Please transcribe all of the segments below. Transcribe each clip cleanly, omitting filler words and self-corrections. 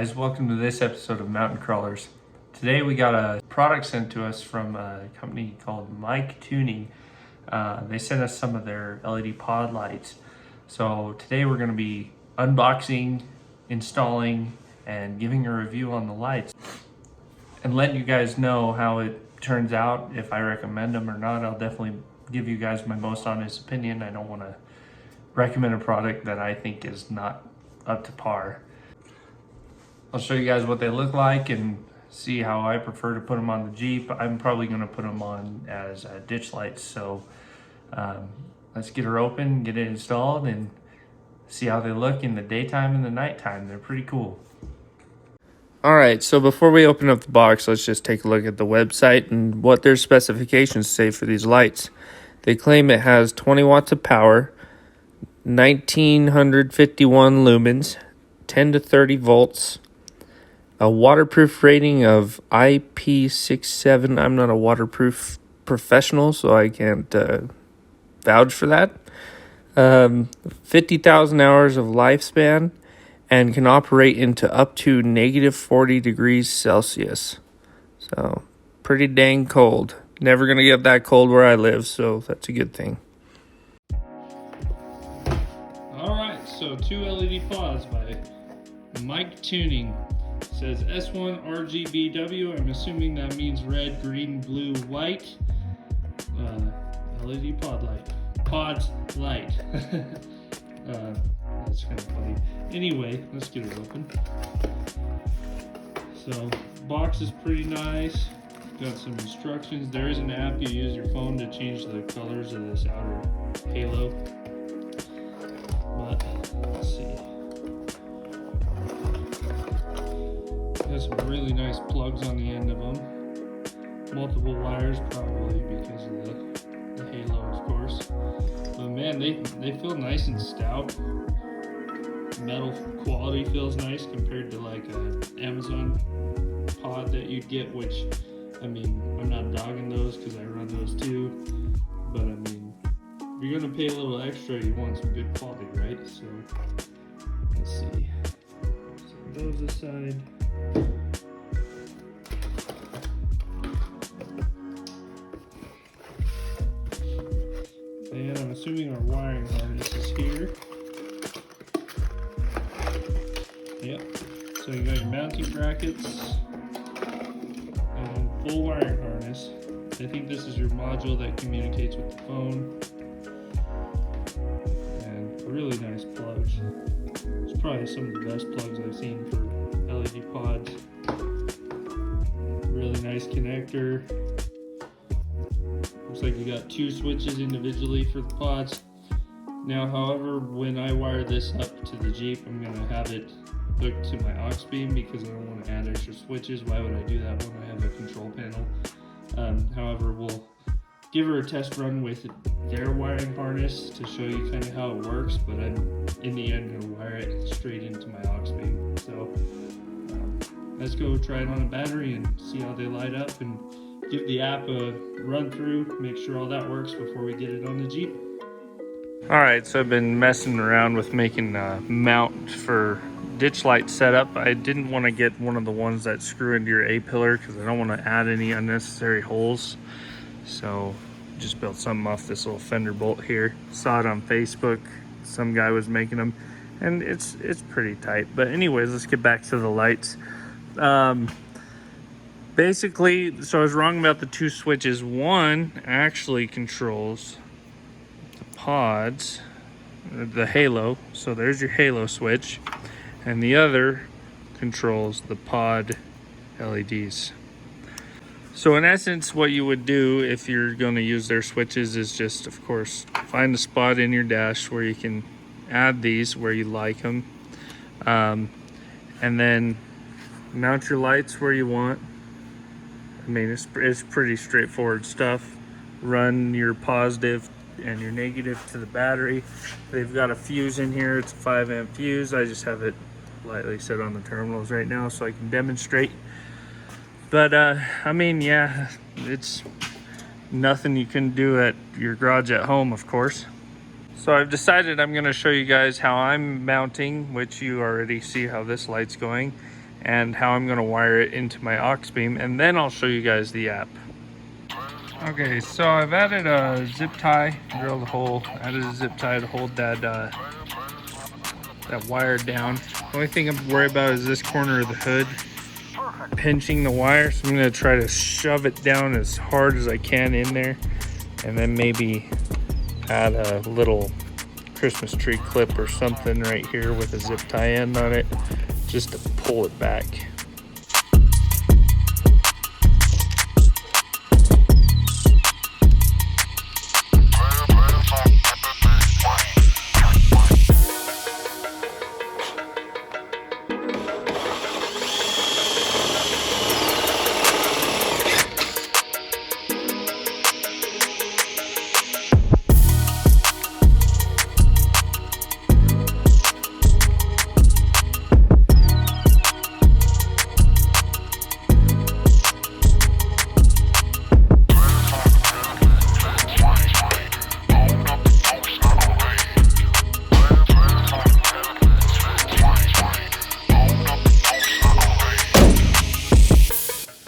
guys, welcome to this episode of Mountain Crawlers. Today we got a product sent to us from a company called Mictuning. They sent us some of their LED pod lights. So today we're going to be unboxing, installing, and giving a review on the lights. And letting you guys know how it turns out, if I recommend them or not. I'll definitely give you guys my most honest opinion. I don't want to recommend a product that I think is not up to par. I'll show you guys what they look like and see how I prefer to put them on the Jeep. I'm probably going to put them on as ditch lights. So let's get her open, get it installed, and see how they look in the daytime and the nighttime. They're pretty cool. Alright, so before we open up the box, let's just take a look at the website and what their specifications say for these lights. They claim it has 20 watts of power, 1951 lumens, 10 to 30 volts, a waterproof rating of IP67. I'm not a waterproof professional, so I can't vouch for that. 50,000 hours of lifespan, and can operate into up to -40 degrees Celsius. So, pretty dang cold. Never going to get that cold where I live, so that's a good thing. Alright, so 2 LED pods by Mictuning. It says S1 RGBW. I'm assuming that means red, green, blue, white. LED pod light. Pods light. That's kind of funny. Anyway, let's get it open. So, box is pretty nice. Got some instructions. There is an app. You use your phone to change the colors of this outer halo. But let's see. Has some really nice plugs on the end of them. Multiple wires, probably because of the halo, of course. But man, they feel nice and stout. Metal quality feels nice compared to like a Amazon pod that you'd get, which, I mean, I'm not dogging those because I run those too. But I mean, if you're gonna pay a little extra, you want some good quality, right? So let's see. Set those aside. And I'm assuming our wiring harness is here. Yep. So you got your mounting brackets and full wiring harness. I think this is your module that communicates with the phone. And really nice plugs. It's probably some of the best plugs I've seen for LED pods. Really nice connector. Looks like you got 2 switches individually for the pods. Now, however, when I wire this up to the Jeep, I'm going to have it hooked to my aux beam because I don't want to add extra switches. Why would I do that when I have a control panel? However, we'll give her a test run with their wiring harness to show you kind of how it works, but I'm in the end going to wire it straight into my aux beam. So let's go try it on a battery and see how they light up, and give the app a run through, make sure all that works before we get it on the Jeep. Alright, so I've been messing around with making a mount for ditch light setup. I didn't want to get one of the ones that screw into your A-pillar because I don't want to add any unnecessary holes. So just built something off this little fender bolt here. Saw it on Facebook. Some guy was making them, and it's pretty tight. But anyways, let's get back to the lights. Basically, so I was wrong about the 2 switches. One actually controls the pods, the halo. So there's your halo switch. And the other controls the pod LEDs. So in essence, what you would do if you're going to use their switches is just, of course, find a spot in your dash where you can add these where you like them. And then mount your lights where you want. I mean, it's pretty straightforward stuff. Run your positive and your negative to the battery. They've got a fuse in here. It's a 5-amp fuse. I just have it lightly set on the terminals right now so I can demonstrate. But I mean, yeah, it's nothing you can do at your garage at home, of course. So I've decided I'm going to show you guys how I'm mounting, which you already see how this light's going. and how I'm going to wire it into my aux beam, and then I'll show you guys the app. Okay, so I've added a zip tie, drilled a hole, added a zip tie to hold that wire down. The only thing I'm worried about is this corner of the hood pinching the wire, so I'm going to try to shove it down as hard as I can in there, and then maybe add a little Christmas tree clip or something right here with a zip tie end on it, just to pull it back.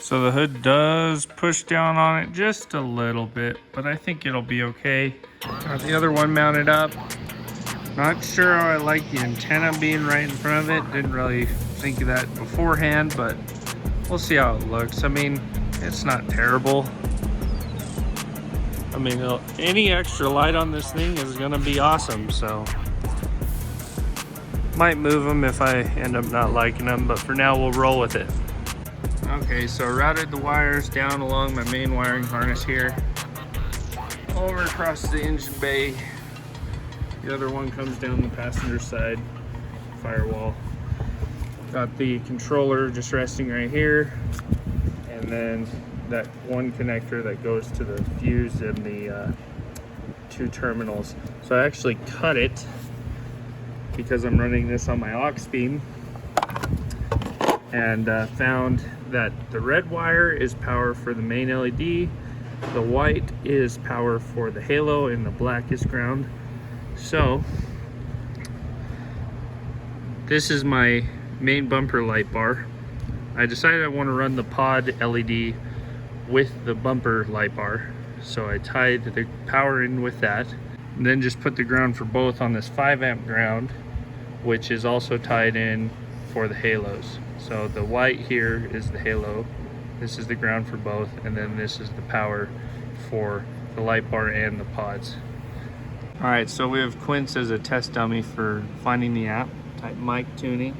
So the hood does push down on it just a little bit, but I think it'll be okay. Got the other one mounted up. Not sure how I like the antenna being right in front of it. Didn't really think of that beforehand, but we'll see how it looks. I mean, it's not terrible. I mean, any extra light on this thing is gonna be awesome, so. Might move them if I end up not liking them, but for now we'll roll with it. Okay, so I routed the wires down along my main wiring harness here, over across the engine bay. The other one comes down the passenger side firewall. Got the controller just resting right here, and then that one connector that goes to the fuse and the two terminals. So I actually cut it because I'm running this on my aux beam, and found that the red wire is power for the main LED, the white is power for the halo, and the black is ground. So this is my main bumper light bar. I decided I want to run the pod LED with the bumper light bar, so I tied the power in with that, and then just put the ground for both on this 5 amp ground, which is also tied in for the halos. So the white here is the halo, this is the ground for both, and then this is the power for the light bar and the pods. All right, so we have Quince as a test dummy for finding the app. Type Mictuning.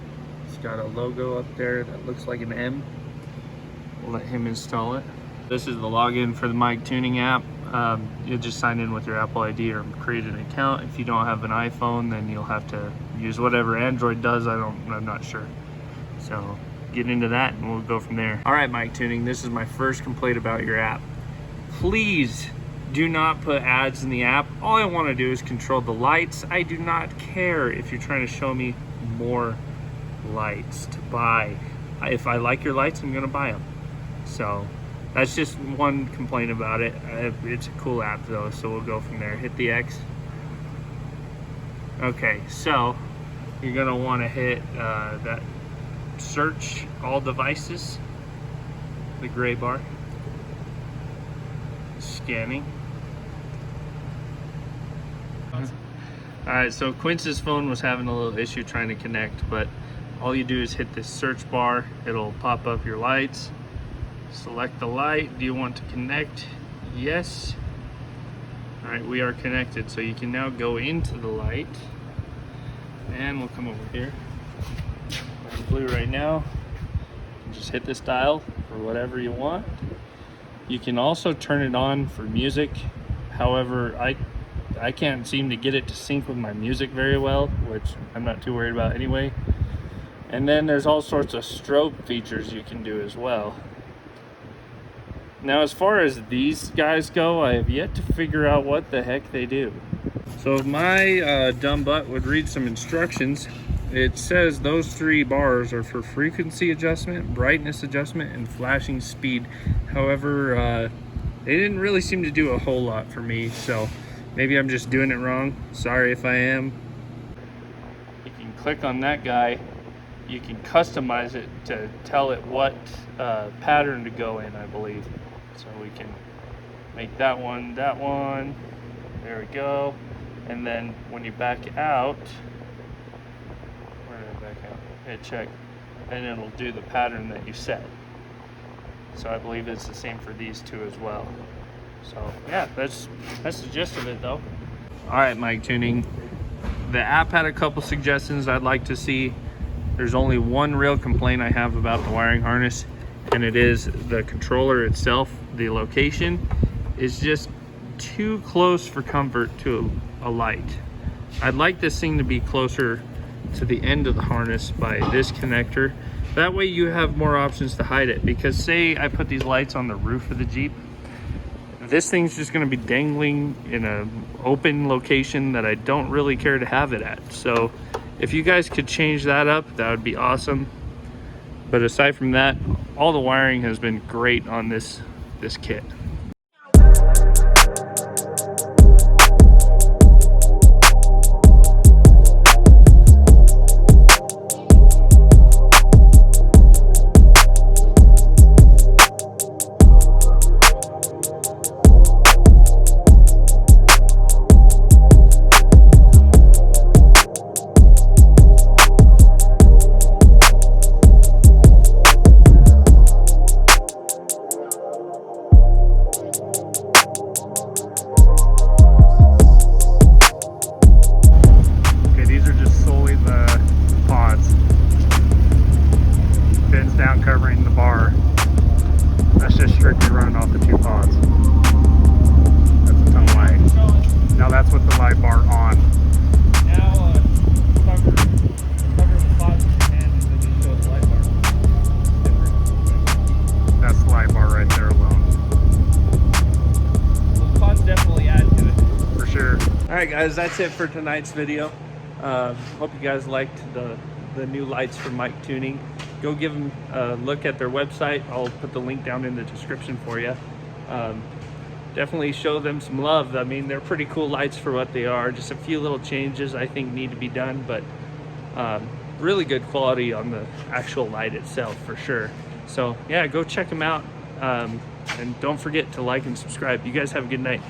It's got a logo up there that looks like an M. We'll let him install it. This is the login for the Mictuning app. You'll just sign in with your Apple ID or create an account. If you don't have an iPhone, then you'll have to use whatever Android does. I'm not sure. So get into that and we'll go from there. All right, Mictuning, this is my first complaint about your app. Please do not put ads in the app. All I want to do is control the lights. I do not care if you're trying to show me more lights to buy. If I like your lights, I'm gonna buy them. So that's just one complaint about it. It's a cool app though, so we'll go from there. Hit the X. Okay, so you're gonna want to hit that search all devices, the gray bar, scanning. All right, so Quince's phone was having a little issue trying to connect, but all you do is hit this search bar. It'll pop up your lights. Select the light. Do you want to connect? Yes. All right, we are connected, so you can now go into the light, and we'll come over here. We're in blue right now. Just hit this dial for whatever you want. You can also turn it on for music. However, I can't seem to get it to sync with my music very well, which I'm not too worried about anyway. And then there's all sorts of strobe features you can do as well. Now, as far as these guys go, I have yet to figure out what the heck they do. So if my dumb butt would read some instructions, it says those 3 bars are for frequency adjustment, brightness adjustment, and flashing speed. However, they didn't really seem to do a whole lot for me, so maybe I'm just doing it wrong. Sorry if I am. You can click on that guy you can customize it to tell it what pattern to go in, I believe. So we can make that one, there we go. And then when you back out, where did I back out? Hit check, and it'll do the pattern that you set. So I believe it's the same for these two as well. So yeah, that's the gist of it though. All right, Mictuning. The app had a couple suggestions I'd like to see. There's only one real complaint I have about the wiring harness, and it is the controller itself. The location is just too close for comfort to a light. I'd like this thing to be closer to the end of the harness by this connector. That way you have more options to hide it, because say I put these lights on the roof of the Jeep, this thing's just going to be dangling in an open location that I don't really care to have it at. So if you guys could change that up, that would be awesome. But aside from that, all the wiring has been great on this kit. Down covering the bar. That's just strictly running off the two pods. That's a ton of light. Now that's with the light bar on. Now cover the pods with your hand and then you show the light bar. That's the light bar right there alone. Those pods definitely add to it. For sure. Alright guys, that's it for tonight's video. Hope you guys liked the new lights from Mictuning. Go give them a look at their website. I'll put the link down in the description for you. Definitely show them some love. I mean, they're pretty cool lights for what they are. Just a few little changes I think need to be done, but really good quality on the actual light itself for sure. So yeah, go check them out. And don't forget to like and subscribe. You guys have a good night.